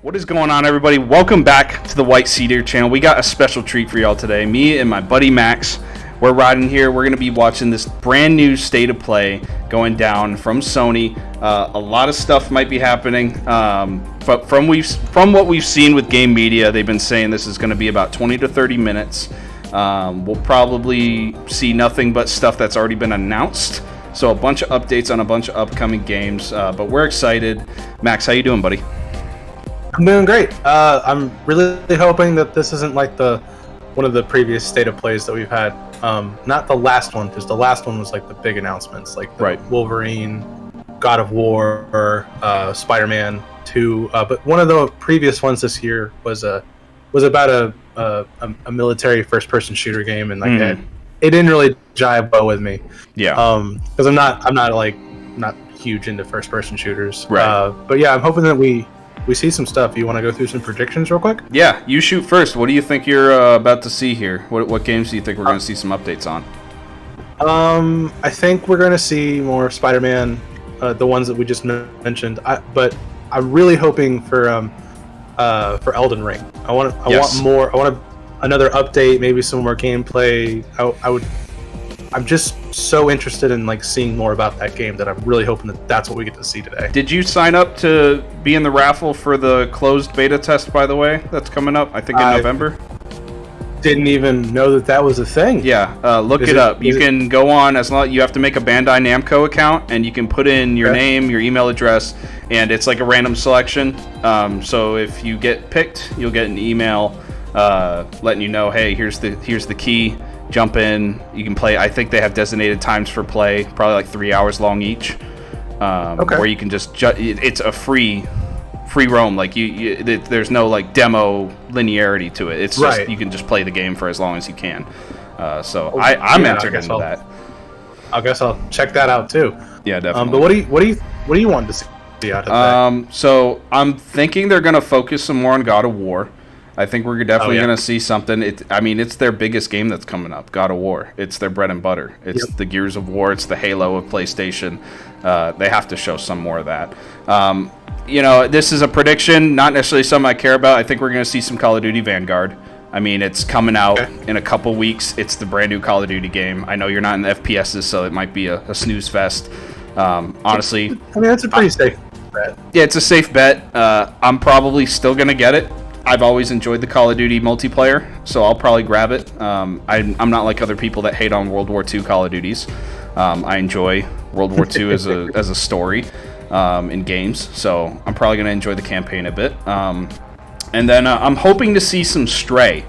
What is going on, everybody? Welcome back to the WhiteSeaDeer channel. We got a special treat for y'all today. Me and my buddy Max, we're riding here. We're going to be watching this brand new state of play going down from Sony. A lot of stuff might be happening. But from what we've seen with game media, they've been saying this is going to be about 20 to 30 minutes. We'll probably see nothing but stuff that's already been announced. So a bunch of updates on a bunch of upcoming games. But we're excited. Max, how you doing, buddy? I'm doing great. I'm really hoping that this isn't like one of the previous state of plays that we've had. Not the last one, because the last one was like the big announcements, like the Wolverine, God of War, Spider-Man 2. But one of the previous ones this year was about a military first-person shooter game, and like it didn't really jive well with me. Yeah. Because I'm not huge into first-person shooters. Right. But yeah, I'm hoping that we see some stuff. You want to go through some predictions real quick? Yeah, you shoot first. What do you think you're about to see here? What games do you think we're going to see some updates on? I think we're going to see more Spider-Man, the ones that we just mentioned. But I'm really hoping for Elden Ring. I want more. I want another update, maybe some more gameplay. I'm just so interested in like seeing more about that game that I'm really hoping that's what we get to see today. Did you sign up to be in the raffle for the closed beta test, by the way? That's coming up, I think, in November. Didn't even know that was a thing. Yeah, look it up. You can go on as long. You have to make a Bandai Namco account, and you can put in your name, your email address, and it's like a random selection. So if you get picked, you'll get an email letting you know, hey, here's the key. Jump in. You can play. I think they have designated times for play, probably like 3 hours long each. Where you can just it's a free roam. Like there's no like demo linearity to it. It's just you can just play the game for as long as you can. I'm entered into that. I guess I'll check that out too. Yeah, definitely. But what do you want to see out of that? So I'm thinking they're gonna focus some more on God of War. I think we're definitely going to see something. It's their biggest game that's coming up, God of War. It's their bread and butter. It's the Gears of War. It's the Halo of PlayStation. They have to show some more of that. This is a prediction, not necessarily something I care about. I think we're going to see some Call of Duty Vanguard. I mean, it's coming out in a couple weeks. It's the brand new Call of Duty game. I know you're not in the FPSs, so it might be a snooze fest. Honestly, I mean, that's a pretty safe bet. Yeah, it's a safe bet. I'm probably still going to get it. I've always enjoyed the Call of Duty multiplayer, so I'll probably grab it. I'm not like other people that hate on World War II Call of Duties. I enjoy World War II as a story in games, so I'm probably going to enjoy the campaign a bit. And then I'm hoping to see some Stray.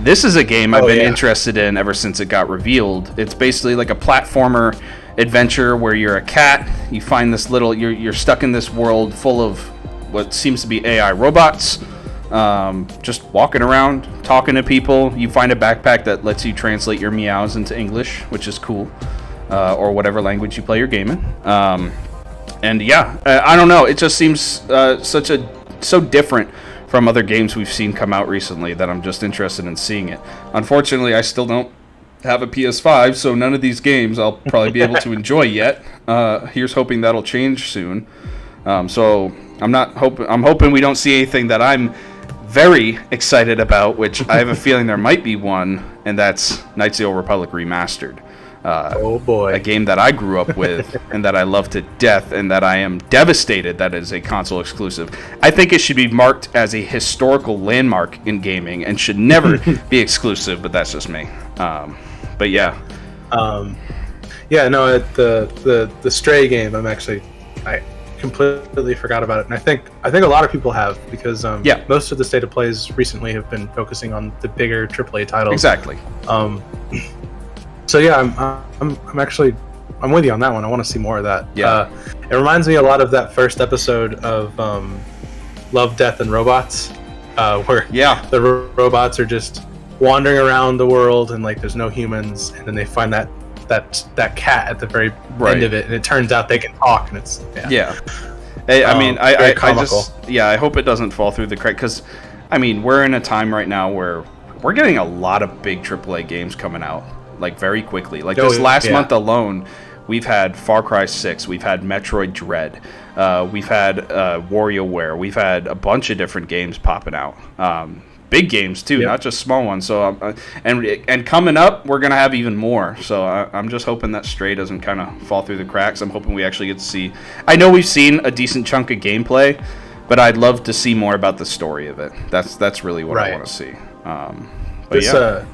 This is a game I've been interested in ever since it got revealed. It's basically like a platformer adventure where you're a cat. You find this you're stuck in this world full of what seems to be AI robots. Just walking around, talking to people. You find a backpack that lets you translate your meows into English, which is cool, or whatever language you play your game in. I don't know. It just seems so different from other games we've seen come out recently that I'm just interested in seeing it. Unfortunately, I still don't have a PS5, so none of these games I'll probably be able to enjoy yet. Here's hoping that'll change soon. So I'm hoping we don't see anything that I'm very excited about, which I have a feeling there might be one, and that's Knights of the Old Republic Remastered. Oh boy. A game that I grew up with and that I love to death, and that I am devastated that is a console exclusive. I think it should be marked as a historical landmark in gaming and should never be exclusive, but that's just me. But yeah. The Stray game, I completely forgot about it, and I think a lot of people have, because most of the state of plays recently have been focusing on the bigger AAA titles. Exactly. So yeah, I'm with you on that one. I want to see more of that. Yeah. It reminds me a lot of that first episode of Love, Death, and Robots, where the robots are just wandering around the world and like there's no humans, and then they find that cat at the very end of it, and it turns out they can talk, and it's I hope it doesn't fall through the crack, because I mean, we're in a time right now where we're getting a lot of big AAA games coming out like very quickly. Like this last month alone, we've had Far Cry 6, we've had Metroid Dread, We've had WarioWare. We've had a bunch of different games popping out. Big games too, not just small ones. So and coming up, we're gonna have even more. So I'm just hoping that Stray doesn't kind of fall through the cracks. I'm hoping we actually get to see. I know we've seen a decent chunk of gameplay, but I'd love to see more about the story of it. That's really what I want to see. But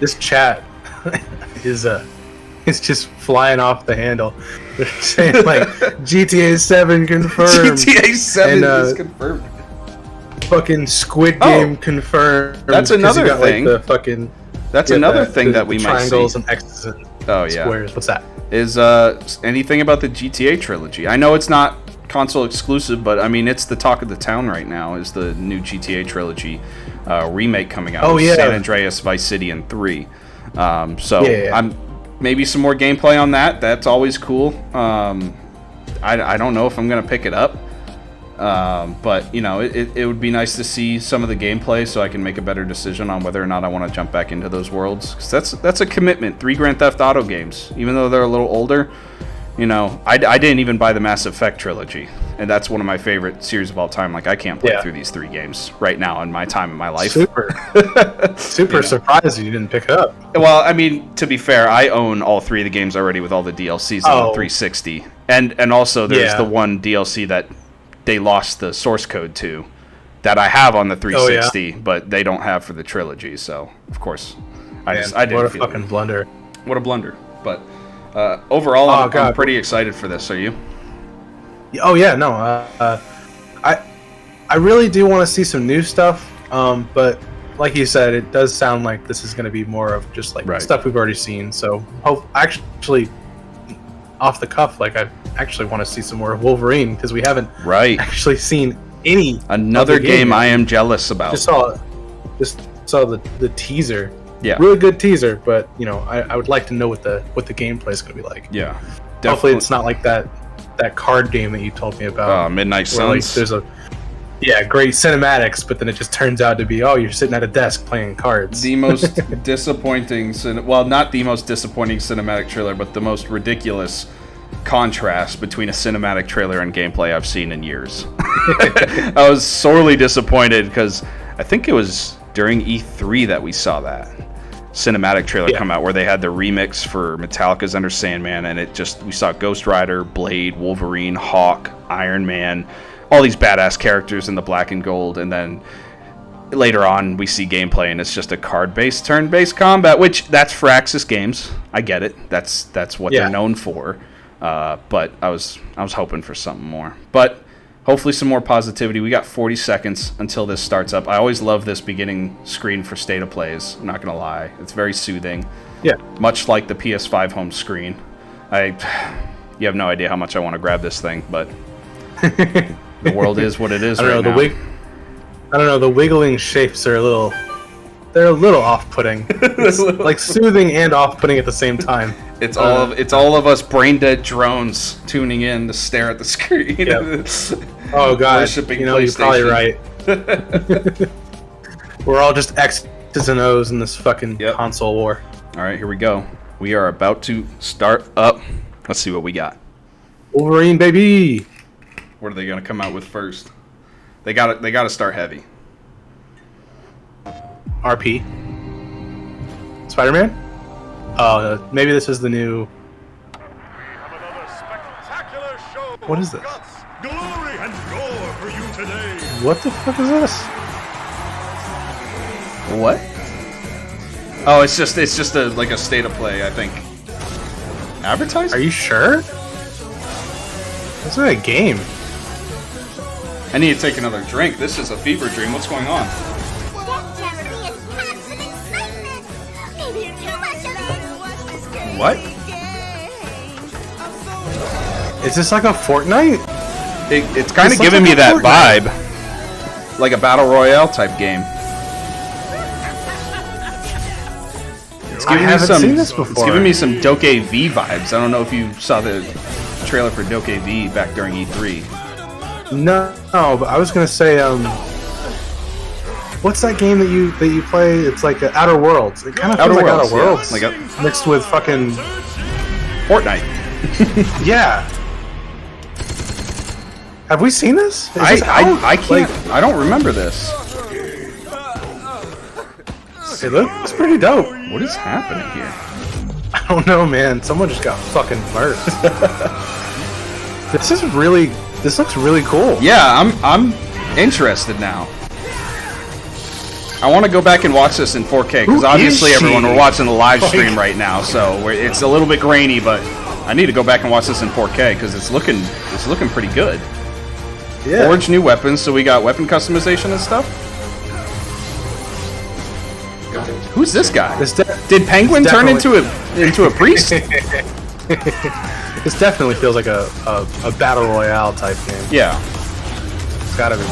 this chat is just flying off the handle. They're saying like GTA 7 confirmed. GTA 7 is confirmed. Fucking Squid Game confirmed. That's another thing. Like, the fucking. That's another thing that we might see. Triangles and X's and squares. What's that? Is anything about the GTA trilogy? I know it's not console exclusive, but I mean it's the talk of the town right now. Is the new GTA trilogy remake coming out? San Andreas, Vice City, and 3. I'm maybe some more gameplay on that. That's always cool. I don't know if I'm gonna pick it up. But, you know, it would be nice to see some of the gameplay so I can make a better decision on whether or not I want to jump back into those worlds. 'Cause that's a commitment. 3 Grand Theft Auto games, even though they're a little older. You know, I didn't even buy the Mass Effect trilogy, and that's one of my favorite series of all time. Like, I can't play through these 3 games right now in my time in my life. Super surprised you didn't pick it up. Well, I mean, to be fair, I own all 3 of the games already with all the DLCs on the 360. And also there's the one DLC that they lost the source code to that I have on the 360, but they don't have for the trilogy. So, of course, I didn't. What a fucking blunder! What a blunder! But overall, I'm pretty excited for this. Are you? Oh yeah, no. I really do want to see some new stuff. But like you said, it does sound like this is going to be more of just like stuff we've already seen. So, actually, off the cuff, like I actually want to see some more Wolverine because we haven't actually seen any. Another game I am jealous about. Just saw the teaser. Yeah, really good teaser, but you know, I would like to know what the gameplay is going to be like. Yeah, definitely. Hopefully it's not like that card game that you told me about. Midnight Suns. Like, there's great cinematics, but then it just turns out to be you're sitting at a desk playing cards. The most disappointing, not the most disappointing cinematic trailer, but the most ridiculous contrast between a cinematic trailer and gameplay I've seen in years. I was sorely disappointed because I think it was during E3 that we saw that cinematic trailer come out where they had the remix for Metallica's Enter Sandman, and we saw Ghost Rider, Blade, Wolverine, Hawk, Iron Man, all these badass characters in the black and gold, and then later on we see gameplay and it's just a card-based turn-based combat, which that's Firaxis Games. I get it. That's what they're known for. But I was hoping for something more. But hopefully some more positivity. We got 40 seconds until this starts up. I always love this beginning screen for State of Plays. I'm not going to lie. It's very soothing. Yeah. Much like the PS5 home screen. You have no idea how much I want to grab this thing, but the world is what it is right now. I don't know, the wiggling shapes are a little off-putting. It's like soothing and off-putting at the same time. It's all of us brain-dead drones tuning in to stare at the screen. Yep. Oh god, you're probably right. We're all just X's and O's in this fucking console war. All right, here we go. We are about to start up. Let's see what we got. Wolverine, baby. What are they gonna come out with first? They got to start heavy. RP. Spider-Man? Maybe this is the new. What is this? Glory and gore for you today. What the fuck is this? What? Oh, it's just a state of play, I think. Advertising? Are you sure? This is a game. I need to take another drink. This is a fever dream. What's going on? What? Is this like a Fortnite? It's kind of giving me that vibe. Like a Battle Royale type game. I haven't seen this before. It's giving me some Doke V vibes. I don't know if you saw the trailer for Doke V back during E3. No, but I was gonna say, what's that game that you play? It's like Outer Worlds. It kind of feels like Outer Worlds, mixed with fucking Fortnite. Yeah. Have we seen this? Is this out? I can't. I don't remember this. It looks pretty dope. What is happening here? I don't know, man. Someone just got fucking murdered. This looks really cool. Yeah, I'm interested now. I want to go back and watch this in 4K because obviously everyone, we're watching the live stream right now, so it's a little bit grainy, but I need to go back and watch this in 4K because it's looking pretty good. Yeah. Forge new weapons, so we got weapon customization and stuff. Who's this guy? Did Penguin turn into a priest? This definitely feels like a battle royale type game. Yeah. It's gotta be.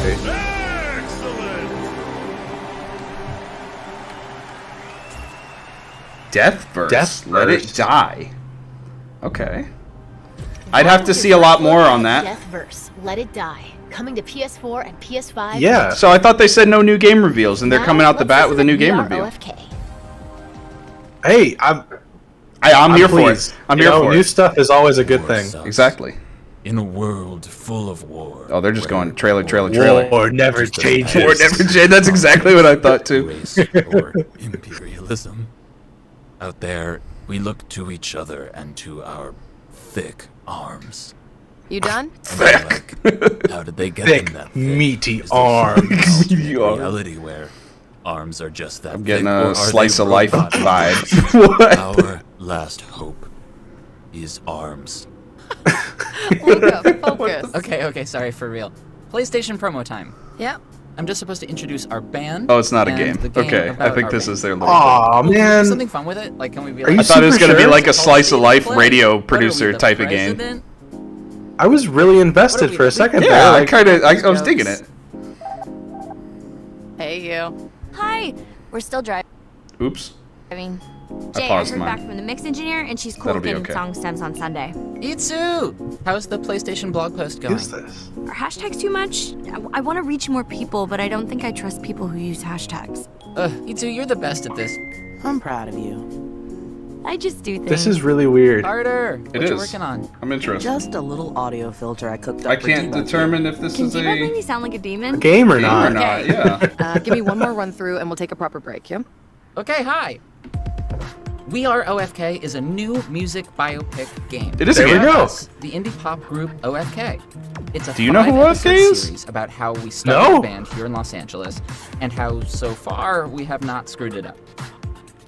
Deathverse. Let it die. Okay. I'd have to see a lot more on that. Deathverse. Let it die. Coming to PS4 and PS5. Yeah. So I thought they said no new game reveals, and they're coming out the bat with a new game reveal. OFK. Hey, I'm here for pleased. it. I'm here for new it. stuff is always a good thing. Exactly. In a world full of war. Oh, they're just going trailer. War never changes. War never changes. That's exactly what I thought too. Race or imperialism. Out there, we look to each other and to our thick arms. You done? Thick. How did they get Thick, in that thick? meaty Is there arms. some reality where arms are just that I'm getting thick, or a are slice they of life robot vibe. arms? What? Our last hope is arms. Luca, focus. Okay, sorry, for real. PlayStation promo time. Yep. I'm just supposed to introduce our band. Oh, it's not a and game. the Okay, I about think our this band. is their little. Aw, man. Something fun with it? Like, can we be Are like... you I thought it was super gonna be sure? like a slice of life Play? radio What are we, producer the type of game. president? I was really invested for a second there. Yeah, Like, I was digging it. Hey, you. Hi, we're still driving. Oops. Jay, I paused heard mine. back from the mix engineer, and she's cool That'll with be getting okay. song stems on Sunday. Itsu! How's the PlayStation blog post going? Who's this? Are hashtags too much? I want to reach more people, but I don't think I trust people who use hashtags. Itsu, you're the best at this. I'm proud of you. I just do things. This is really weird. Harder! What It you is. working on? I'm interested. Just a little audio filter I cooked up I for can't Diva. determine if this Can is Diva make a me sound like a demon? Game or game not? or not. Yeah. Give me one more run through and we'll take a proper break, yeah? Okay, hi! We Are OFK is a new music biopic game. It is a There we game. go. The indie pop group OFK. It's a Do you know who 5-episode OFK is? series about how we started No. a band here in Los Angeles and how so far we have not screwed it up.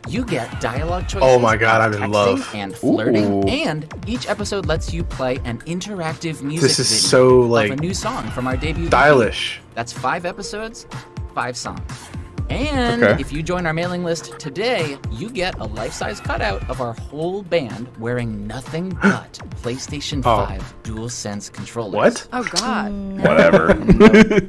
You get dialogue choices. Oh my God, I'm in texting love. And flirting, Ooh. and each episode lets you play an interactive music This is video so, of like, a new song from our debut. EP. Stylish. That's 5 episodes, 5 songs. And Okay. if you join our mailing list today, you get a life-size cutout of our whole band wearing nothing but PlayStation Oh. 5 DualSense controllers. What? Oh, God. Whatever.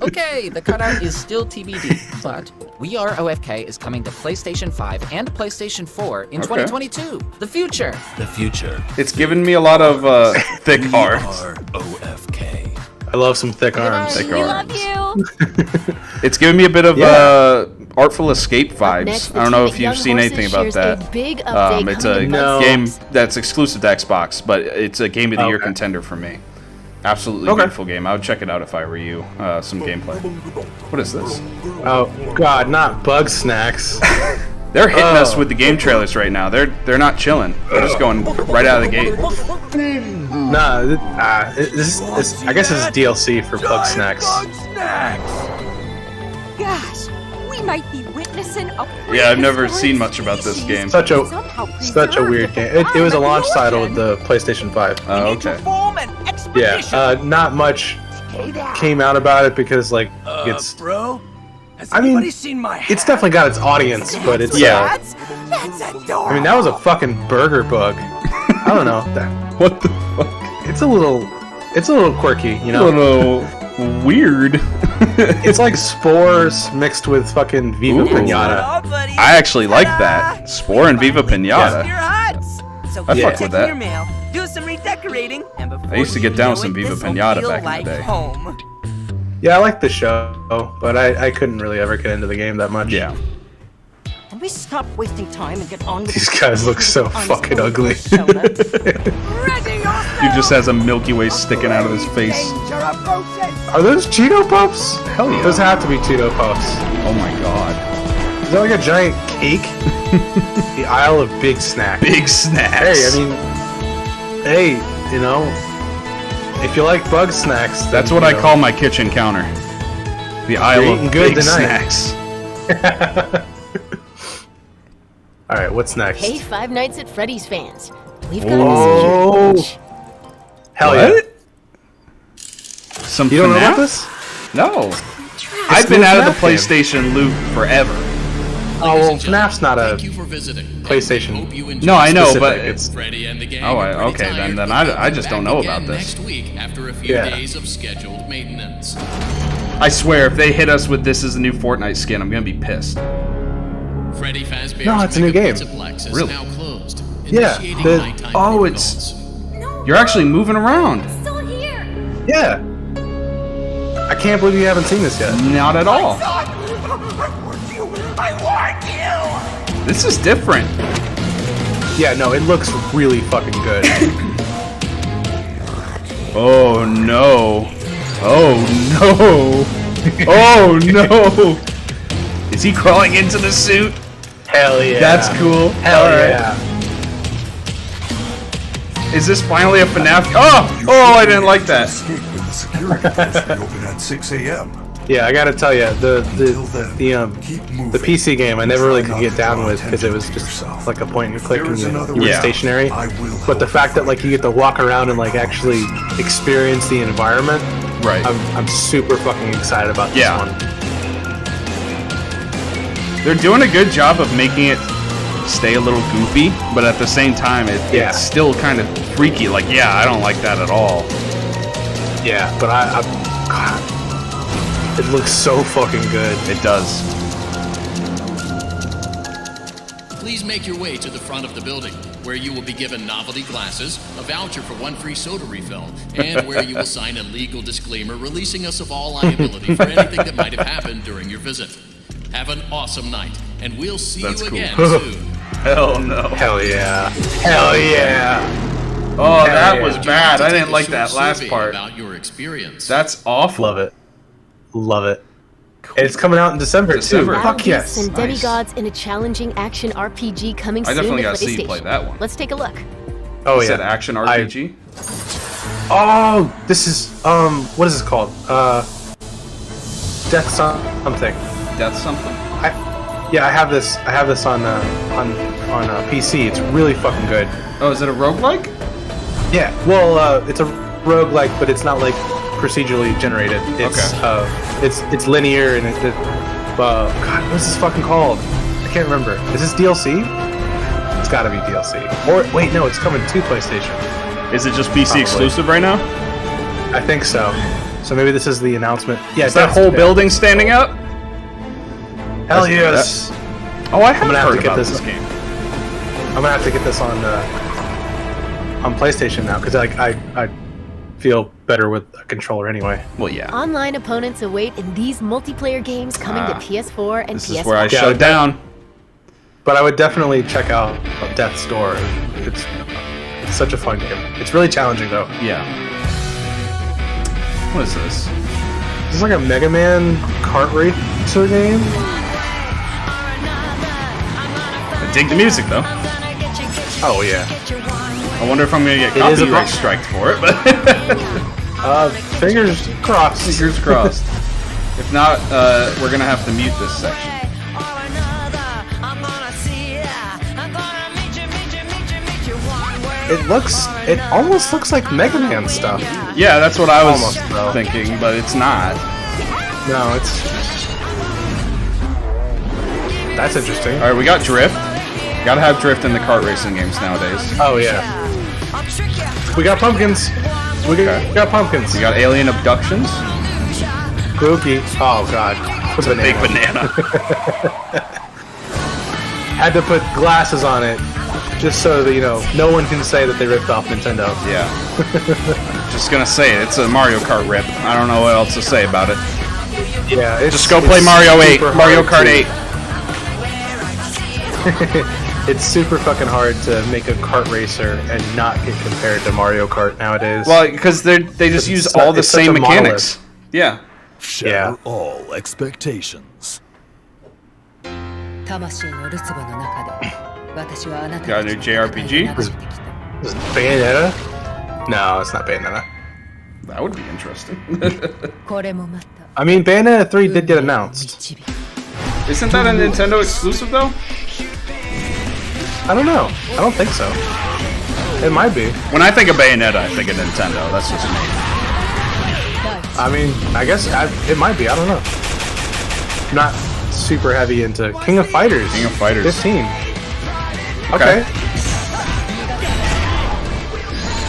Okay, the cutout is still TBD, but We Are OFK is coming to PlayStation 5 and PlayStation 4 in 2022. The future. The future. It's given me a lot of thick We arms. are OFK. I love some thick arms. Thick We arms. love you. It's giving me a bit of Yeah. Artful Escape vibes. Next, I don't know the if team you've at seen Young anything Horses about shares that. A big update It's coming a to No. game that's exclusive to Xbox, but it's a game of the year Okay. contender for me. Absolutely Okay. beautiful game. I would check it out if I were you. Some gameplay. What is this? Oh God, not BugSnax. They're hitting us Oh. with the game trailers right now. They're not chilling. They're just going right out of the gate. Nah, I guess this is DLC for BugSnax. Gosh, we might be witnessing a Yeah, I've never seen much about this game. Such a weird game. It was a launch title with the PlayStation 5. Oh, okay. Yeah, not much came out about it because like it's. Bro, has I mean, anybody seen my hat? It's definitely got its audience, but it's Yeah. That's adorable. I mean, that was a fucking burger bug. I don't know. What the fuck? It's a little quirky, you A know. little weird. It's like spores mixed with fucking Viva Ooh. Pinata. Oh, buddy. I actually like that. Spore and Viva Your Pinata. huts. So I keep fuck with checking that. your mail, do some redecorating, and before I used to you get down know some it, Viva this'll Pinata feel back in the like day. Home. Yeah, I like the show, but I couldn't really ever get into the game that much. Yeah. Can we stop wasting time and get on with These guys look so fucking ugly. He just has a Milky Way sticking out of his face. Are those Cheeto Puffs? Hell yeah. Those have to be Cheeto Puffs. Oh my god. Is that like a giant cake? The Isle of Big Snack. Big snacks. Hey, I mean, hey, you know, if you like BugSnax, that's what I call my kitchen counter. The Isle of Big Snacks. All right, what's next? Hey, Five Nights at Freddy's fans. We've got Whoa. a message. Hell yeah. Some You don't know FNAF? about this? No. I've been out of the PlayStation loop forever. Oh, well, FNAF's not a PlayStation. No, I know, specific. but It's Freddy and the gang oh, are pretty okay, tired, then but I they'll just be don't back know again about this. Next week after a few Yeah. days of scheduled maintenance. I swear, if they hit us with this as a new Fortnite skin, I'm gonna be pissed. Freddy Fazbear's No, it's a new game. Megapixelplex is Really? now closed. Yeah, Initiating the- nighttime Oh, it's protocols. you're actually moving around. Still here. yeah. I can't believe you haven't seen this yet. Not at all. This is different. Yeah, no, it looks really fucking good. Oh no. Oh no. Oh no. Is he crawling into the suit? Hell yeah. That's cool. Hell All right. yeah. Is this finally a FNAF? Oh! Oh, I didn't like that. Escape with the security doors reopen at 6 a.m. Yeah, I gotta tell you, the Keep PC game I never really could get down with because it was just like a point and click and you were Yeah. stationary. I will But the fact that like you get to walk around and like actually experience the environment, Right. I'm super fucking excited about this Yeah. one. They're doing a good job of making it stay a little goofy, but at the same time, Yeah. it's still kind of freaky. Like, yeah, I don't like that at all. Yeah, but God, it looks so fucking good. It does. Please make your way to the front of the building, where you will be given novelty glasses, a voucher for 1 free soda refill, and where you will sign a legal disclaimer releasing us of all liability for anything that might have happened during your visit. Have an awesome night, and we'll see That's you cool. again soon. Hell no. Hell yeah. Hell yeah. Oh, that yeah. was bad. I didn't like that last Survey part. about your experience. That's awful. Love it. Love it. And it's coming out in December, December. too. Battle Fuck yes. beasts and Nice. demigods in a challenging action RPG coming I soon definitely to gotta see you PlayStation. play that one. Let's take a look. Oh You yeah. said action RPG? Oh, this is what is this called? Death something. That's something. Yeah, I have this on PC. It's really fucking good. Oh, is it a roguelike? Yeah. Well, it's a roguelike, but it's not like procedurally generated. It's it's linear and God, what's this fucking called? I can't remember. Is this DLC? It's got to be DLC. Or wait, no, it's coming to PlayStation. Is it just PC Probably. exclusive right now? I think so. So maybe this is the announcement. Yeah, Is that whole building standing up? Hell yes. Oh, I have gonna have heard to get about this- this game. I'm gonna have to get this on PlayStation now because I feel better with a controller anyway. Well, yeah. Online opponents await in these multiplayer games coming to PS4 and This PS5. is where I Yeah, shut down. But I would definitely check out Death's Door. It's such a fun game. It's really challenging though. Yeah. What is this? Is this like a Mega Man kart racer game? I dig the music though. Oh yeah. I wonder if I'm gonna get It is a copyright bu- striked for it, but Fingers crossed. fingers crossed. If not, we're gonna have to mute this section. It almost looks like Mega Man stuff. Yeah, that's what I was Almost, though. thinking, but it's not. No, that's interesting. All right, we got drift. Gotta have drift in the kart racing games nowadays. Oh yeah. We got pumpkins. We got pumpkins. We got alien abductions. Spooky. Oh god. What's a Big banana. Had to put glasses on it just so that no one can say that they ripped off Nintendo. Yeah. Just gonna say it. It's a Mario Kart rip. I don't know what else to say about it. Yeah. Just go play Mario 8. super Mario hard Kart to- 8. It's super fucking hard to make a kart racer and not get compared to Mario Kart nowadays. Well, because they just use all the same mechanics. Yeah. Shatter all expectations. Got a new JRPG? Is it Bayonetta? No, it's not Bayonetta. That would be interesting. I mean, Bayonetta 3 did get announced. Isn't that a Nintendo exclusive, though? I don't know. I don't think so. It might be. When I think of Bayonetta, I think of Nintendo. That's just me. I mean, I guess it might be. I don't know. I'm not super heavy into King of Fighters. King of Fighters. 15. Okay.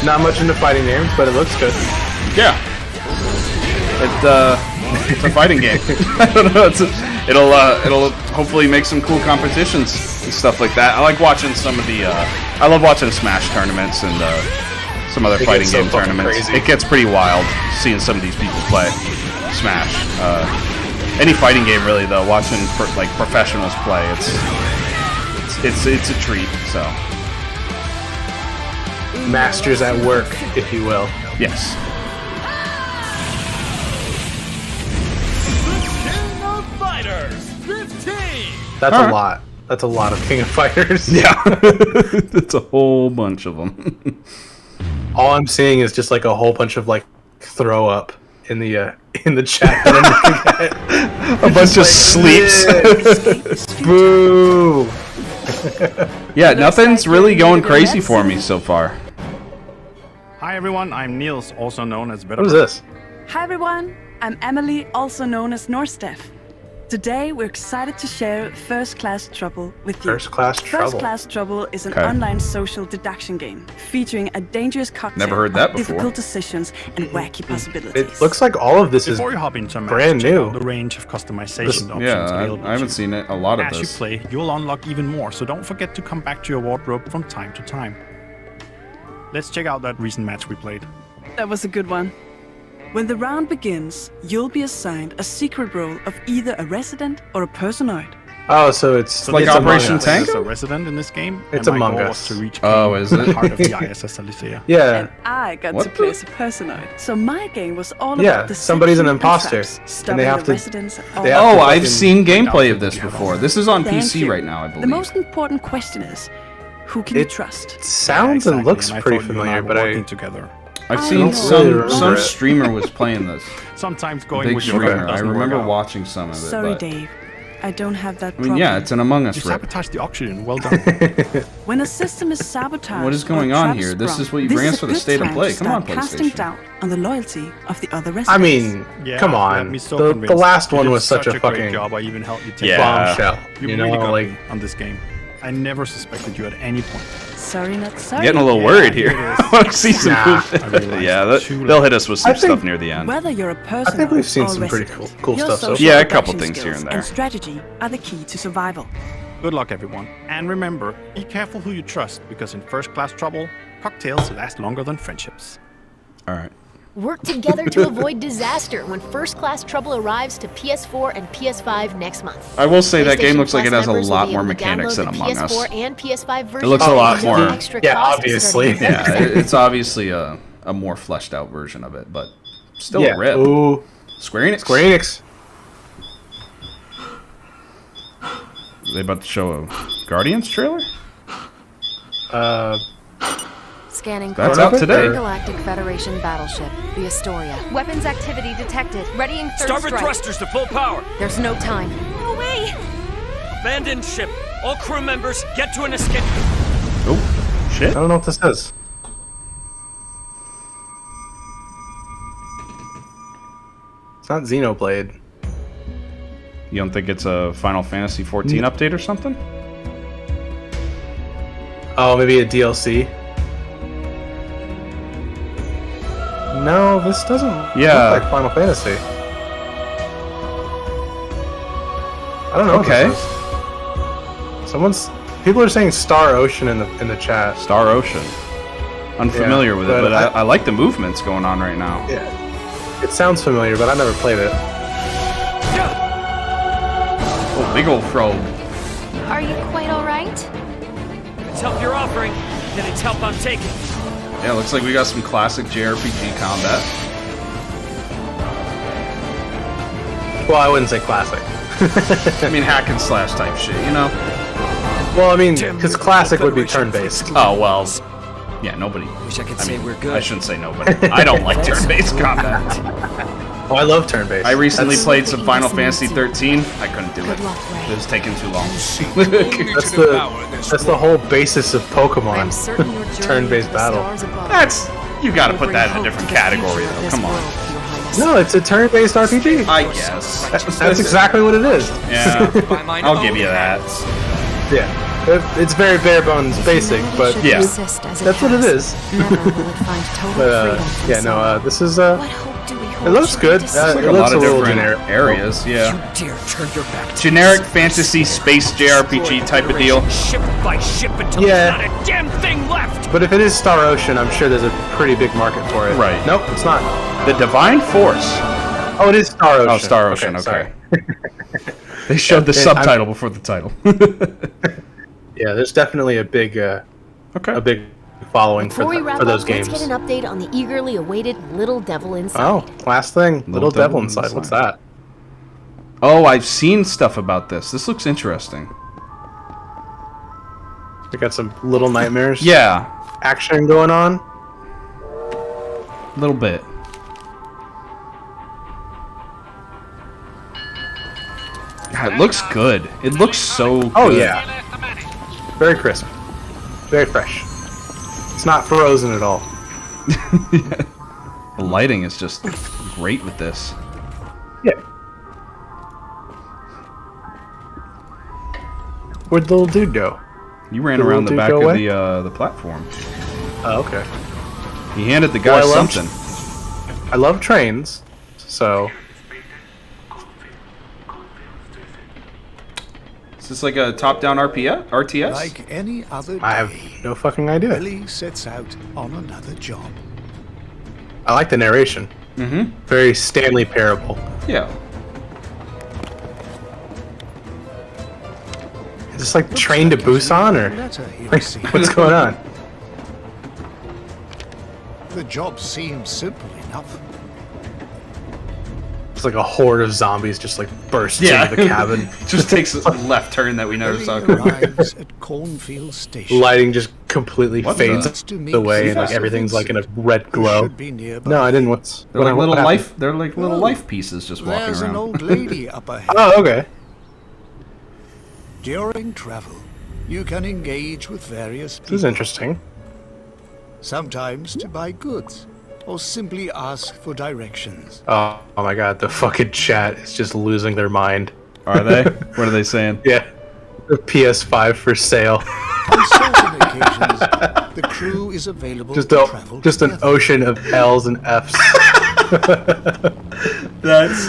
Not much into fighting games, but it looks good. Yeah. It's a fighting game. I don't know. It'll hopefully make some cool competitions and stuff like that. I like watching some of the. I love watching Smash tournaments and some other fighting game tournaments. Crazy. It gets pretty wild seeing some of these people play Smash. Any fighting game really, though. Watching like professionals play, it's a treat. So. Masters at work, if you will. Yes. That's a lot. That's a lot of King of Fighters. Yeah. It's a whole bunch of them. All I'm seeing is just like a whole bunch of like throw up in the chat. That I'm a bunch of sleeps. Boo. Yeah, nothing's really going crazy for me so far. Hi everyone, I'm Niels, also known as Better. What is this? Hi everyone, I'm Emily, also known as Norstef. Today we're excited to share First Class Trouble with you. First Class Trouble. First Class Trouble is an online social deduction game featuring a dangerous cocktail Never heard that of before. difficult decisions and wacky possibilities. It looks like all of this is Before you hop into a match, brand check new. out the range of customization options Yeah, available. I haven't seen it. A lot of As this. you play, you'll unlock even more, so don't forget to come back to your wardrobe from time to time. Let's check out that recent match we played. That was a good one. When the round begins, you'll be assigned a secret role of either a resident or a personoid. Oh, so it's like Operation Tango? As a resident in this game, It's and my Among goal Us. was to reach Is the it? heart of the ISS Alicia. Yeah. And I got What to play as a personoid. So my game was all Yeah, about the somebody's an and imposter, traps, and they have stopping the to- residents at all they have Oh, to I've fucking- seen gameplay of this before. This is on Thank PC you. right now, I believe. The most important question is, who can you It trust? sounds and looks I pretty thought you and I familiar, were but working I together. I've I seen don't some really remember it. streamer was playing this. Sometimes going Big with your streamer. friend I doesn't remember work out. watching some of it. Sorry, but, Dave. I don't have that I mean, problem. yeah, it's an Among You Us rip. sabotaged the oxygen. Well done. When a system is sabotaged, What is or going on traps here? This sprung, is what you this bring is us for a the good state of time play. to Come on, start casting PlayStation. doubt on the loyalty of the other residents. I mean, Yeah, come you had on. me so The convinced. last You one did was such a great fucking job. I even helped you take Yeah. bombshell. You You really know, got like me on this game. I never suspected you at any point. Sorry, not sorry. Getting a little Yeah, worried here here. it is. I want to see some Nah. cool I shit. realized Yeah, too late. they'll hit us with some I think- stuff near the end. Whether you're a person I think we've seen some pretty cool stuff so far. Yeah, a couple things here and there. And strategy are the key to survival. Good luck, everyone. And remember, be careful who you trust, because in First Class Trouble, cocktails last longer than friendships. All right. Work together to avoid disaster when First Class Trouble arrives to PS4 and PS5 next month. I will say that game looks like it has a members will lot be more able to mechanics than download the Among Us. PS4 and PS5 version. It looks a lot with more. an extra Yeah, cost obviously. starting at Yeah, it's obviously a more fleshed out version of it, but still yeah. a rip. Ooh, Square Enix. Square Enix. Are they about to show a Guardians trailer? Scanning. That's out today. Galactic Federation battleship, the Astoria. Weapons activity detected. Readying third Starboard strike. thrusters to full power. There's no time. No way! Abandoned ship. All crew members get to an escape. Oh, shit. I don't know what this is. It's not Xenoblade. You don't think it's a Final Fantasy 14 update or something? Oh, maybe a DLC. No, this doesn't Yeah. look like Final Fantasy. I don't know. Okay. What this is. People are saying Star Ocean in the chat. Star Ocean. Unfamiliar Yeah, with it, but but I like the movements going on right now. Yeah. It sounds familiar, but I never played it. Oh, big old throw. Are you quite alright? It's help you're offering, then it's help I'm taking. Yeah, looks like we got some classic JRPG combat. Well, I wouldn't say classic. I mean, hack and slash type shit, you know? Well, I mean, because classic would be turn-based. Oh, well, yeah, nobody. Wish I could say we're good. I shouldn't say nobody. I don't like turn-based combat. Oh, I love turn-based. I recently played some Final Fantasy 13. I couldn't do it. It was taking too long. That's the whole basis of Pokemon. Turn-based battle. You gotta put that in a different category, though. Come on. No, it's a turn-based RPG. I guess. That's exactly what it is. Yeah, I'll give you that. Yeah. It's very bare bones basic, but yeah, that's what it is. But yeah, no, this is it looks good. It's like it a looks lot of little different generic areas. Yeah. You dare turn your back. Generic fantasy space JRPG type of deal. Ship by ship until Yeah. there's not a damn thing left. But if it is Star Ocean, I'm sure there's a pretty big market for it. Right. Nope, it's not. The Divine Force. Oh, it is Star Ocean. Oh, Star Ocean. Okay. Sorry. They showed the subtitle before the title. Yeah, there's definitely a big following Before we wrap for those up, games. let's get an update on the eagerly awaited Little Devil Inside. Oh, last thing, Little Devil Inside. What's that? Oh, I've seen stuff about this. This looks interesting. We got some Little Nightmares. Yeah. Action going on. A little bit. God, it looks good. It looks so good. Oh yeah. Very crisp. Very fresh. It's not frozen at all. The lighting is just great with this. Yeah. Where'd the little dude go? You ran Did the around the little back dude go of the platform. Oh, okay. He handed the guy something. I love trains, so. Is this like a top-down RTS? Like any other day, I have no fucking idea. Billy sets out on another job. I like the narration. Mm-hmm. Very Stanley Parable. Yeah. Is this like Train to Busan or like, what's going on? The job seems simple enough. It's like a horde of zombies just like bursts into the cabin. Just takes a left turn that we noticed. Arrives at Cornfield Station. Lighting just completely fades away and like everything's like in a red glow. No, I didn't. They're like little life. They're like little life pieces just walking There's around. an old lady up ahead. Oh, okay. During travel, you can engage with various people. This is interesting. Sometimes to buy goods, or simply ask for directions. Oh my god, the fucking chat is just losing their mind. Are they? What are they saying? Yeah. The PS5 for sale. On certain occasions, the crew is available to travel just an together. ocean of L's and F's. That's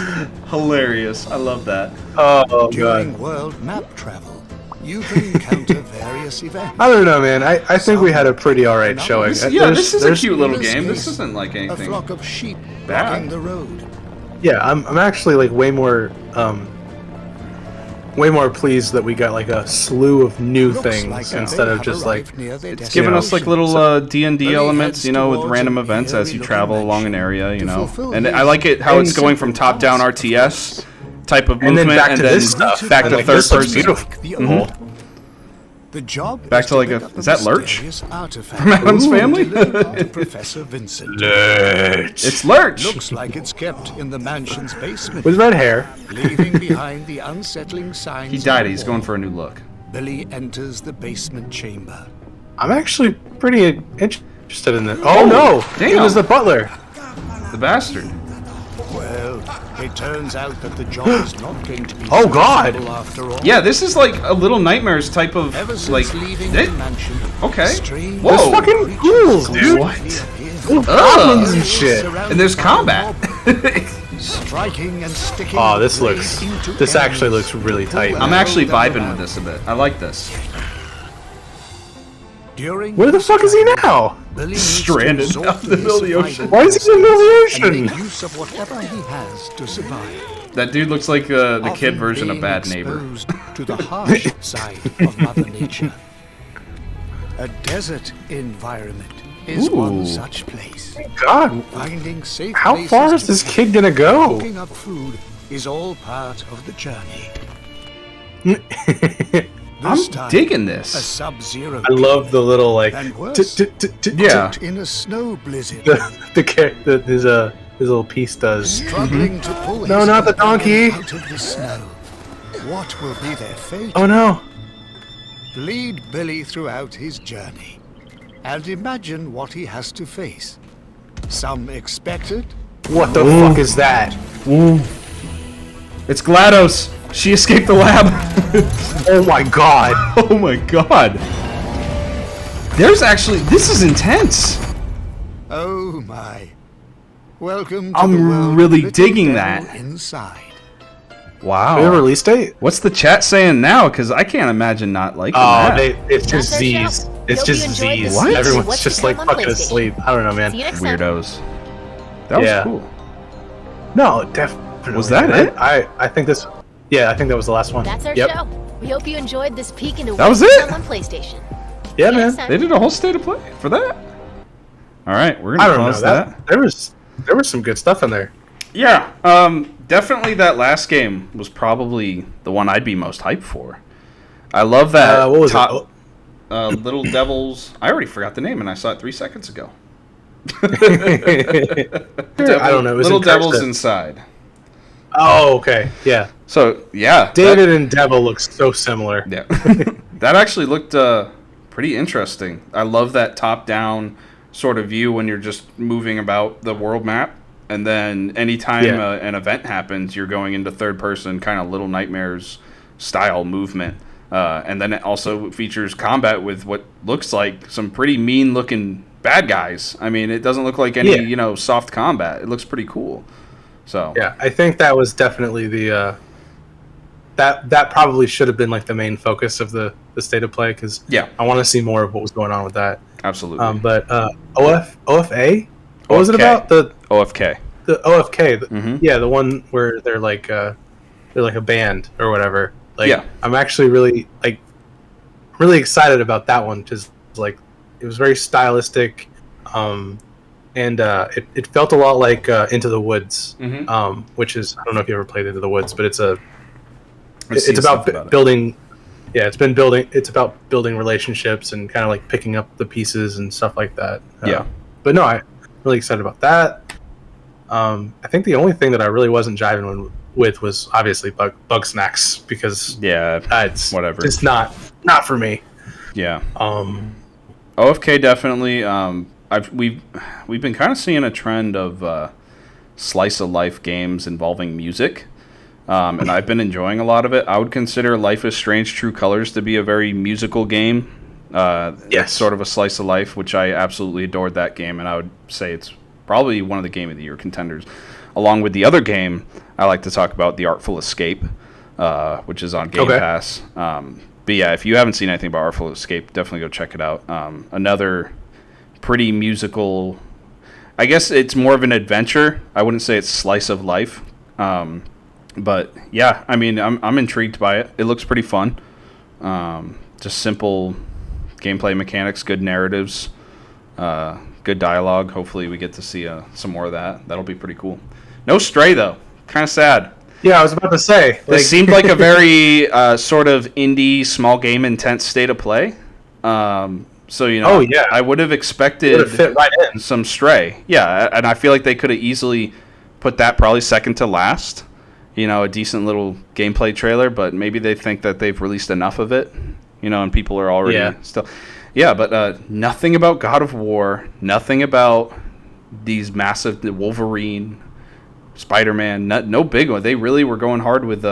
hilarious. I love that. Oh During god. world map travel, you can encounter various events. I don't know, man. I think we had a pretty alright showing. Yeah, this is a cute little game. This isn't like A anything flock of sheep bad. blocking the road. Yeah, I'm actually like way more pleased that we got like a slew of new things instead of just like It's giving us like little D&D elements, you know, with random events as you travel along an area, you know. And I like it how it's going from top-down RTS type of movement and then back to third person. Beautiful. Mm-hmm. The job Back to like a is that Lurch artifact from Adam's Family? to Professor Vincent. Lurch. It's Lurch. Looks like it's kept in the mansion's basement. With red hair. Leaving behind the unsettling signs. He died. He's going for a new look. Billy enters the basement chamber. I'm actually pretty interested in this. Oh no! Damn. It was the butler. The bastard. Well, it turns out that the job is not going to be Oh, God. successful after all. Yeah, this is like a Little Nightmares type of Ever since like. leaving the mansion, Okay. strange Whoa. There's fucking ghouls, dude. What? Little goblins and shit. And there's combat. Striking and sticking. Oh, this blades looks. into This actually enemies. looks really tight. I'm actually vibing with this a bit. I like this. During Where the fuck is he now? Billy needs Stranded to resort out in the to middle of the his ocean. Why is he in the middle of the and ocean? make use of whatever he has to survive. That dude looks like the kid Often version of being Bad Neighbor. exposed to the harsh side of Mother Nature. A desert environment is one such place. God, Finding safe how places far is to this camp kid gonna and go? cooking up food is all part of the journey. I'm digging this. A sub-zero. I love the little like And worse, yeah. in a snow blizzard. his little piece does. Struggling to pull No, his not the companion donkey. out of the snow. What will be their fate? Oh no. Lead Billy throughout his journey, and imagine what he has to face. Some expected. What the fuck is that? It's GLaDOS. She escaped the lab. Oh my god. Oh my god. There's actually... This is intense. Oh my. Welcome to I'm the world really of Little digging Devil that. Inside. Wow. Do we have a release date? What's the chat saying now? Because I can't imagine not liking that. It's just That's our show. Z's. It's Hope just you enjoyed Z's. this What? week's Everyone's What's just to like Come on fucking PlayStation. asleep. I don't know, man. See you next time. Weirdos. That was Yeah. cool. No, definitely. Was that man. it? I think this. Yeah, I think that was the last one. That's our Yep. show. We hope you enjoyed this peek into That was what's to it? come on PlayStation. Yeah, See you man. next time. They did a whole state of play for that? Alright, we're I going to don't know. pause that. There was some good stuff in there. Yeah, definitely that last game was probably the one I'd be most hyped for. I love that What was top, Little Devils. I already forgot the name and I saw it 3 seconds ago. I don't know. It was Little in Devils cursive. Inside. Oh, okay. Yeah. So, yeah. David and Devil look so similar. Yeah. That actually looked pretty interesting. I love that top-down sort of view when you're just moving about the world map. And then anytime an event happens, you're going into third-person, kind of Little Nightmares style movement. And then it also features combat with what looks like some pretty mean-looking bad guys. I mean, it doesn't look like any, soft combat. It looks pretty cool. So yeah, I think that was definitely the that probably should have been like the main focus of the state of play because I want to see more of what was going on with that. Absolutely. But OFA, what was it about? The OFK. The OFK. Yeah, the one where they're like a band or whatever. Like, yeah. I'm actually really really excited about that one because like it was very stylistic. And it felt a lot like Into the Woods, which is, I don't know if you ever played Into the Woods, but it's about building. Yeah, it's about building relationships and kind of like picking up the pieces and stuff like that. But no, I'm really excited about that. I think the only thing that I really wasn't jiving with was obviously BugSnax because it's whatever. It's not for me. Yeah. OFK definitely. We've been kind of seeing a trend of slice of life games involving music, and I've been enjoying a lot of it. I would consider Life is Strange: True Colors to be a very musical game. It's sort of a slice of life, which I absolutely adored that game, and I would say it's probably one of the Game of the Year contenders, along with the other game I like to talk about, The Artful Escape, which is on Game Pass. But yeah, if you haven't seen anything about Artful Escape, definitely go check it out. Another pretty musical. I guess it's more of an adventure. I wouldn't say it's slice of life. But yeah, I mean, I'm intrigued by it. It looks pretty fun. Just simple gameplay mechanics, good narratives, good dialogue. Hopefully we get to see some more of that. That'll be pretty cool. No Stray, though. Kind of sad. Yeah, I was about to say. This seemed like a very sort of indie, small game intense state of play. So, I would have expected fit right in. some Stray. Yeah, and I feel like they could have easily put that probably second to last. A decent little gameplay trailer, but maybe they think that they've released enough of it, and people are already still. Yeah, but nothing about God of War, nothing about these massive Wolverine, Spider-Man, no big one. They really were going hard with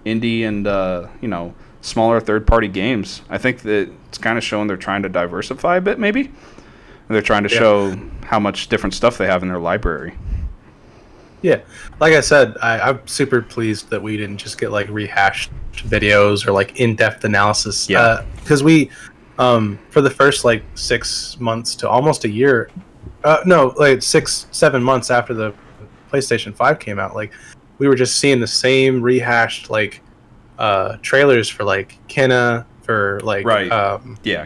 indie and, smaller third-party games. I think that it's kind of showing they're trying to diversify a bit, maybe. They're trying to show how much different stuff they have in their library. Yeah, like I said, I'm super pleased that we didn't just get like rehashed videos or like in-depth analysis. Yeah, because we, for the first like 6 months to almost a year, 6-7 months after the PlayStation 5 came out, like we were just seeing the same rehashed like trailers for like Kenna, for like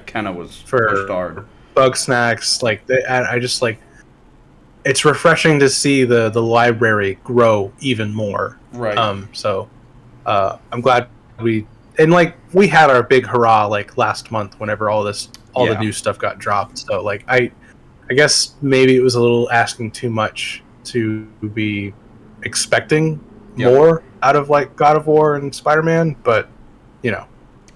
Kenna was for pushed hard. BugSnax, like I just like, it's refreshing to see the library grow even more. Right. So I'm glad we had our big hurrah like last month whenever all the new stuff got dropped. So like I guess maybe it was a little asking too much to be expecting more out of like God of War and Spider-Man, but you know,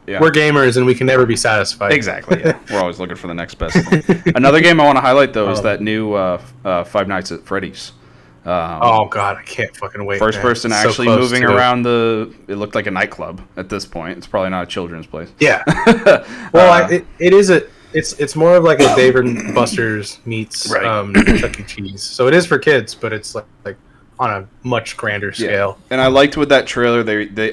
we're gamers and we can never be satisfied. Exactly. Yeah. We're always looking for the next best thing. Another game I want to highlight though is that new Five Nights at Freddy's. Oh god, I can't fucking wait. First person actually moving around it looked like a nightclub at this point. It's probably not a children's place. Yeah. Well, it's more of like a Dave and Buster's meets Chuck E. Cheese. So it is for kids, but it's like on a much grander scale. And I liked with that trailer,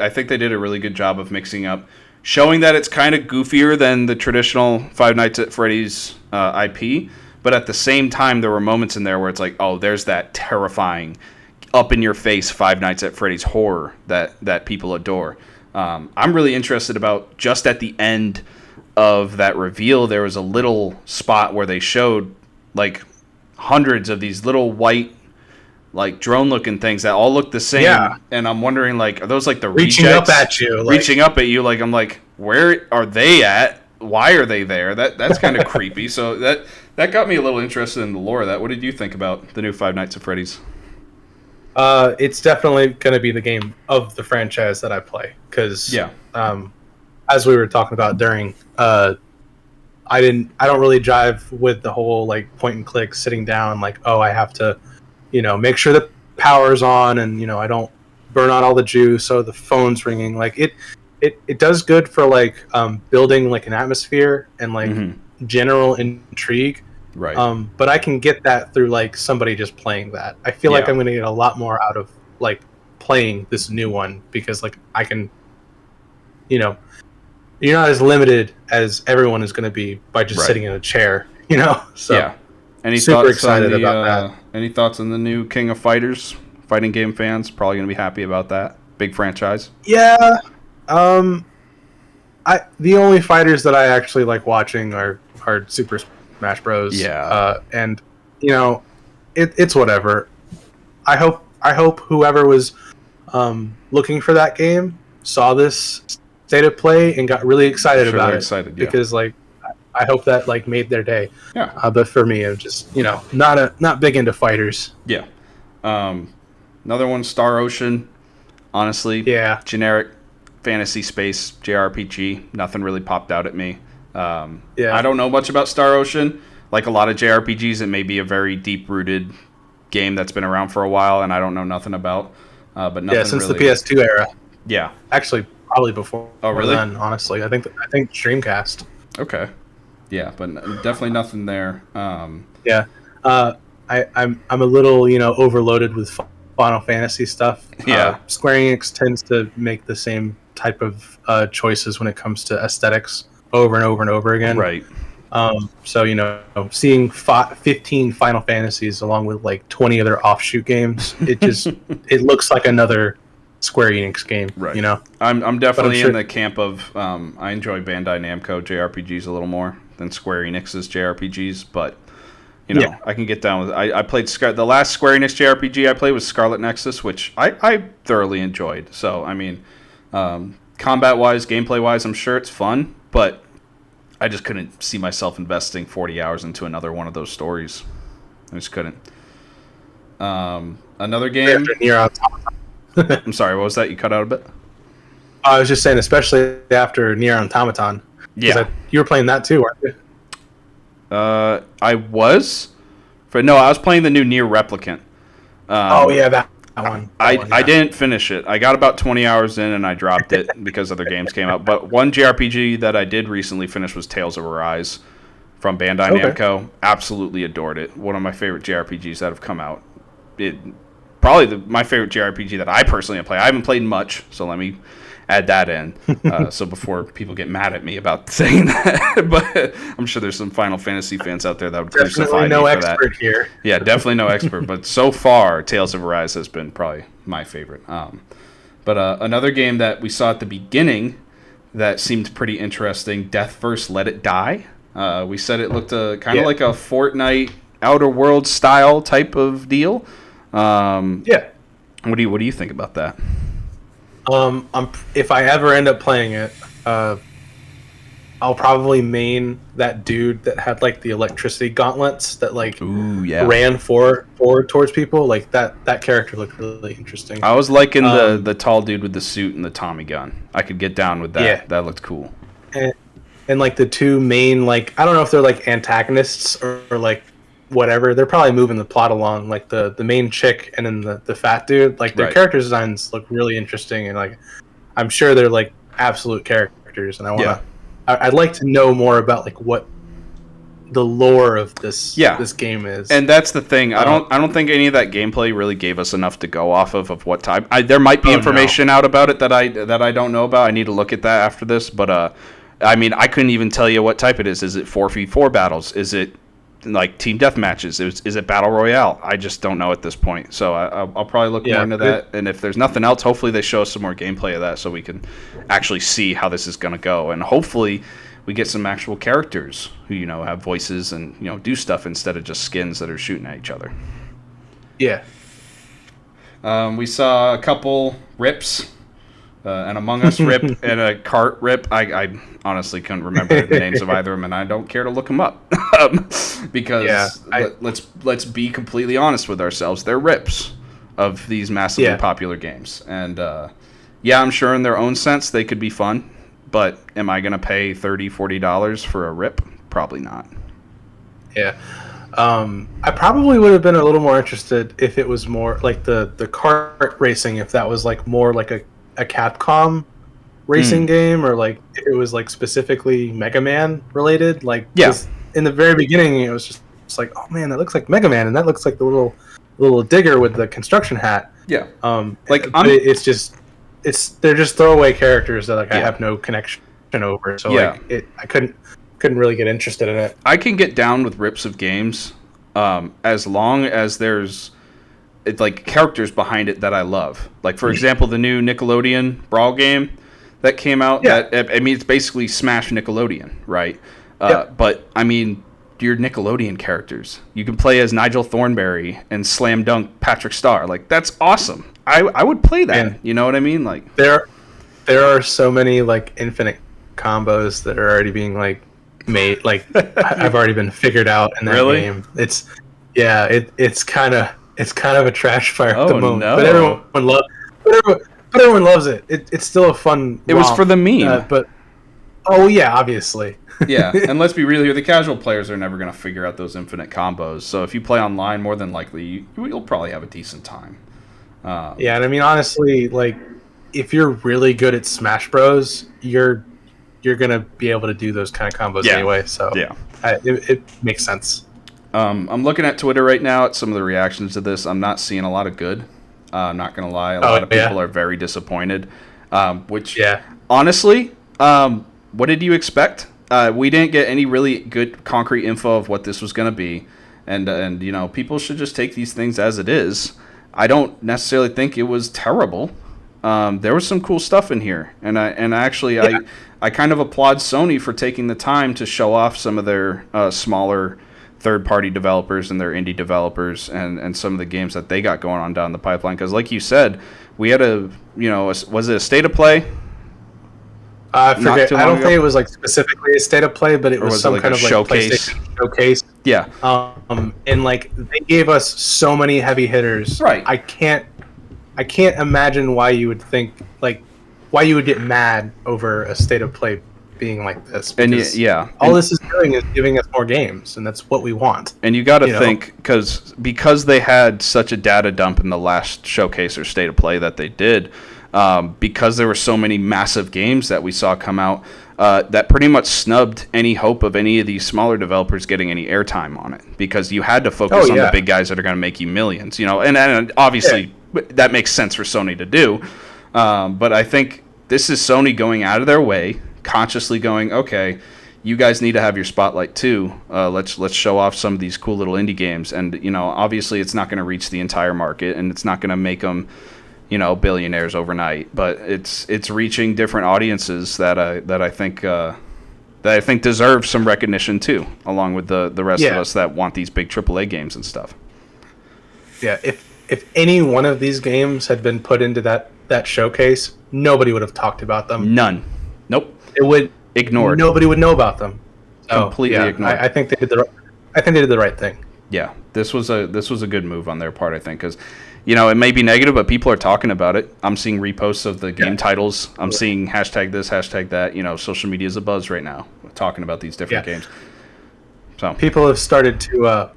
I think they did a really good job of mixing up, showing that it's kind of goofier than the traditional Five Nights at Freddy's IP, but at the same time there were moments in there where it's like, oh, there's that terrifying, up-in-your-face Five Nights at Freddy's horror that people adore. I'm really interested about, just at the end of that reveal, there was a little spot where they showed like hundreds of these little white like drone looking things that all look the same, and I'm wondering, like, are those like the reaching rejects? up at you, reaching up at you, like, I'm like, where are they at? Why are they there? That's kind of creepy. So that got me a little interested in the lore of that. What did you think about the new Five Nights at Freddy's? It's definitely going to be the game of the franchise that I play, because as we were talking about during, I don't really jive with the whole like point and click sitting down, like, oh, I have to, you know, make sure the power's on, and you know, I don't burn out all the juice, so the phone's ringing. Like it does good for like building like an atmosphere and like general intrigue. Right. But I can get that through like somebody just playing that. I feel like I'm going to get a lot more out of like playing this new one, because like I can, you know, you're not as limited as everyone is going to be by just sitting in a chair, you know. So Any super thoughts excited on the, about that. Any thoughts on the new King of Fighters? Fighting game fans probably going to be happy about that. Big franchise. Yeah. The only fighters that I actually like watching are Super Smash Bros. Yeah. And you know, it's whatever. I hope whoever was looking for that game saw this state of play and got really excited about it. Because like I hope that like made their day. Yeah. But for me, I'm just, you know, not big into fighters. Yeah. Another one, Star Ocean. Honestly, generic fantasy space JRPG. Nothing really popped out at me. I don't know much about Star Ocean. Like a lot of JRPGs, it may be a very deep-rooted game that's been around for a while, and I don't know nothing about. But nothing since really... the PS2 era. Yeah. Actually, probably before. Oh, really? Then, honestly, I think Dreamcast. Okay. Yeah, but definitely nothing there. I'm a little, you know, overloaded with Final Fantasy stuff. Yeah. Square Enix tends to make the same type of choices when it comes to aesthetics over and over and over again. Right. So, you know, seeing 15 Final Fantasies along with like 20 other offshoot games, it looks like another Square Enix game. Right. You know, I'm definitely in the camp of I enjoy Bandai Namco JRPGs a little more than Square Enix's JRPGs, but you know, I can get down with it. I played the last Square Enix JRPG I played was Scarlet Nexus, which I thoroughly enjoyed. So I mean, combat wise, gameplay wise, I'm sure it's fun, but I just couldn't see myself investing 40 hours into another one of those stories. I just couldn't. Another game. I'm sorry, what was that? You cut out a bit? I was just saying, especially after Nier Automata. Yeah. You were playing that too, weren't you? I was. I was playing the new Nier Replicant. That one. I didn't finish it. I got about 20 hours in and I dropped it because other games came out. But one JRPG that I did recently finish was Tales of Arise from Bandai Namco. Absolutely adored it. One of my favorite JRPGs that have come out. probably my favorite JRPG that I personally play. I haven't played much, so let me add that in. So before people get mad at me about saying that, but I'm sure there's some Final Fantasy fans out there that would crucify me for that. Definitely no expert here. Yeah, definitely no expert. But so far, Tales of Arise has been probably my favorite. But another game that we saw at the beginning that seemed pretty interesting, Deathverse Let It Die. We said it looked kind of like a Fortnite Outer Worlds style type of deal. What do you think about that? If I ever end up playing it, I'll probably main that dude that had like the electricity gauntlets that ran forward towards people. Like that character looked really interesting. I was liking the tall dude with the suit and the Tommy gun. I could get down with that. Yeah. That looked cool. And like the two main, like, I don't know if they're like antagonists or like whatever. They're probably moving the plot along. Like the main chick and then the fat dude. Like their character designs look really interesting, and like I'm sure they're like absolute characters. And I'd like to know more about like what the lore of this game is. And that's the thing. I don't think any of that gameplay really gave us enough to go off of what type. There might be information out about it that I don't know about. I need to look at that after this. But I mean, I couldn't even tell you what type it is. Is it 4v4 battles? Is it like team death matches? Is it battle royale? I just don't know at this point. So I'll probably look more into that. And if there's nothing else, hopefully they show us some more gameplay of that so we can actually see how this is going to go. And hopefully we get some actual characters who, have voices and, do stuff instead of just skins that are shooting at each other. Yeah. We saw a couple rips. An Among Us rip and a cart rip. I honestly couldn't remember the names of either of them, and I don't care to look them up because let's be completely honest with ourselves. They're rips of these massively popular games, and I'm sure in their own sense they could be fun, but am I going to pay $30-$40 for a rip? Probably not. Yeah. I probably would have been a little more interested if it was more like the kart racing, if that was like more like a Capcom racing game, or like if it was like specifically Mega Man related. Like in the very beginning it was just like, oh man, that looks like Mega Man, and that looks like the little digger with the construction hat. Yeah. They're just throwaway characters that I have no connection over. So I couldn't really get interested in it. I can get down with rips of games as long as there's like characters behind it that I love. Like for example, the new Nickelodeon Brawl game that came out. It's basically Smash Nickelodeon, right? But I mean, your Nickelodeon characters. You can play as Nigel Thornberry and slam dunk Patrick Star. Like that's awesome. I would play that. And you know what I mean? Like there are so many like infinite combos that are already being like made. Like I've already been figured out in that game. It's kind of a trash fire at the moment. No. But everyone loves it. It's still a fun. It was for the meme. Obviously. Yeah, and let's be real here. The casual players are never going to figure out those infinite combos. So if you play online, more than likely you'll probably have a decent time. And I mean honestly, like if you're really good at Smash Bros, you're gonna be able to do those kind of combos anyway. So it makes sense. I'm looking at Twitter right now at some of the reactions to this. I'm not seeing a lot of good. I'm not going to lie. A lot of people are very disappointed. Honestly, what did you expect? We didn't get any really good concrete info of what this was going to be. And people should just take these things as it is. I don't necessarily think it was terrible. There was some cool stuff in here. And I kind of applaud Sony for taking the time to show off some of their smaller third-party developers and their indie developers and some of the games that they got going on down the pipeline. Because like you said, we had was it a state of play? I forget. I don't think it was like specifically a state of play, but it was some kind of like showcase. Showcase. Yeah. And like they gave us so many heavy hitters. Right. I can't imagine why you would get mad over a state of play being like this. And all this is doing is giving us more games, and that's what we want. And you got to think because they had such a data dump in the last showcase or state of play that they did, because there were so many massive games that we saw come out. that pretty much snubbed any hope of any of these smaller developers getting any airtime on it, because you had to focus on the big guys that are going to make you millions, and obviously that makes sense for Sony to do. But I think this is Sony going out of their way, consciously going, okay, you guys need to have your spotlight too. Let's show off some of these cool little indie games, and obviously it's not going to reach the entire market, and it's not going to make them billionaires overnight, but it's reaching different audiences that I think deserve some recognition too, along with the rest of us that want these big AAA games and stuff. Yeah, if any one of these games had been put into that showcase, nobody would have talked about them. None. Nope. It would ignored. Nobody would know about them. Completely ignored. I think they did the right thing. Yeah, this was a good move on their part, I think, because it may be negative, but people are talking about it. I'm seeing reposts of the game titles. I'm seeing hashtag this, hashtag that. Social media is a buzz right now, talking about these different games. So people have started to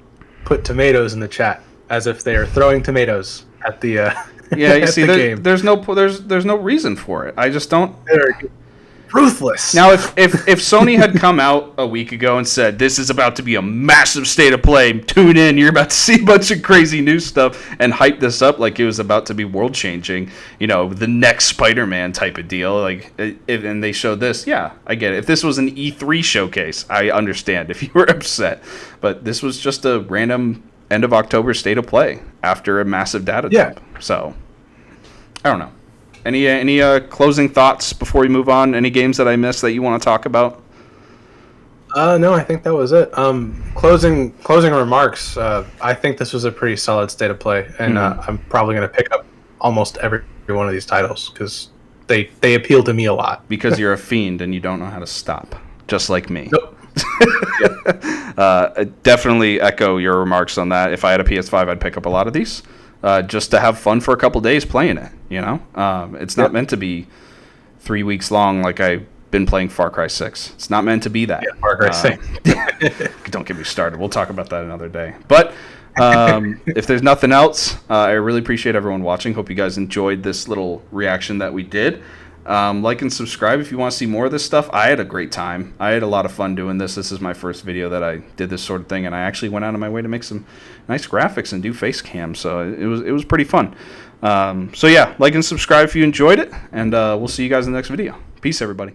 put tomatoes in the chat as if they are throwing tomatoes at the you see, game. There's no reason for it. I just don't. They're ruthless. Now, if Sony had come out a week ago and said, this is about to be a massive state of play, tune in, you're about to see a bunch of crazy new stuff, and hype this up like it was about to be world changing, the next Spider-Man type of deal, and they showed this, I get it. If this was an E3 showcase, I understand if you were upset, but this was just a random end of October state of play after a massive data dump. So I don't know. Any closing thoughts before we move on? Any games that I missed that you want to talk about? No, I think that was it. Closing remarks. I think this was a pretty solid state of play, and I'm probably going to pick up almost every one of these titles because they appeal to me a lot. Because you're a fiend and you don't know how to stop, just like me. Nope. I definitely echo your remarks on that. If I had a PS5, I'd pick up a lot of these. Just to have fun for a couple days playing it, It's not meant to be 3 weeks long like I've been playing Far Cry 6. It's not meant to be that. Yeah, Far Cry 6. Don't get me started. We'll talk about that another day. But if there's nothing else, I really appreciate everyone watching. Hope you guys enjoyed this little reaction that we did. Like and subscribe if you want to see more of this stuff. I had a great time. I had a lot of fun doing this. This is my first video that I did this sort of thing, and I actually went out of my way to make some nice graphics and do face cam, so it was pretty fun. So yeah, like and subscribe if you enjoyed it, and we'll see you guys in the next video. Peace, everybody.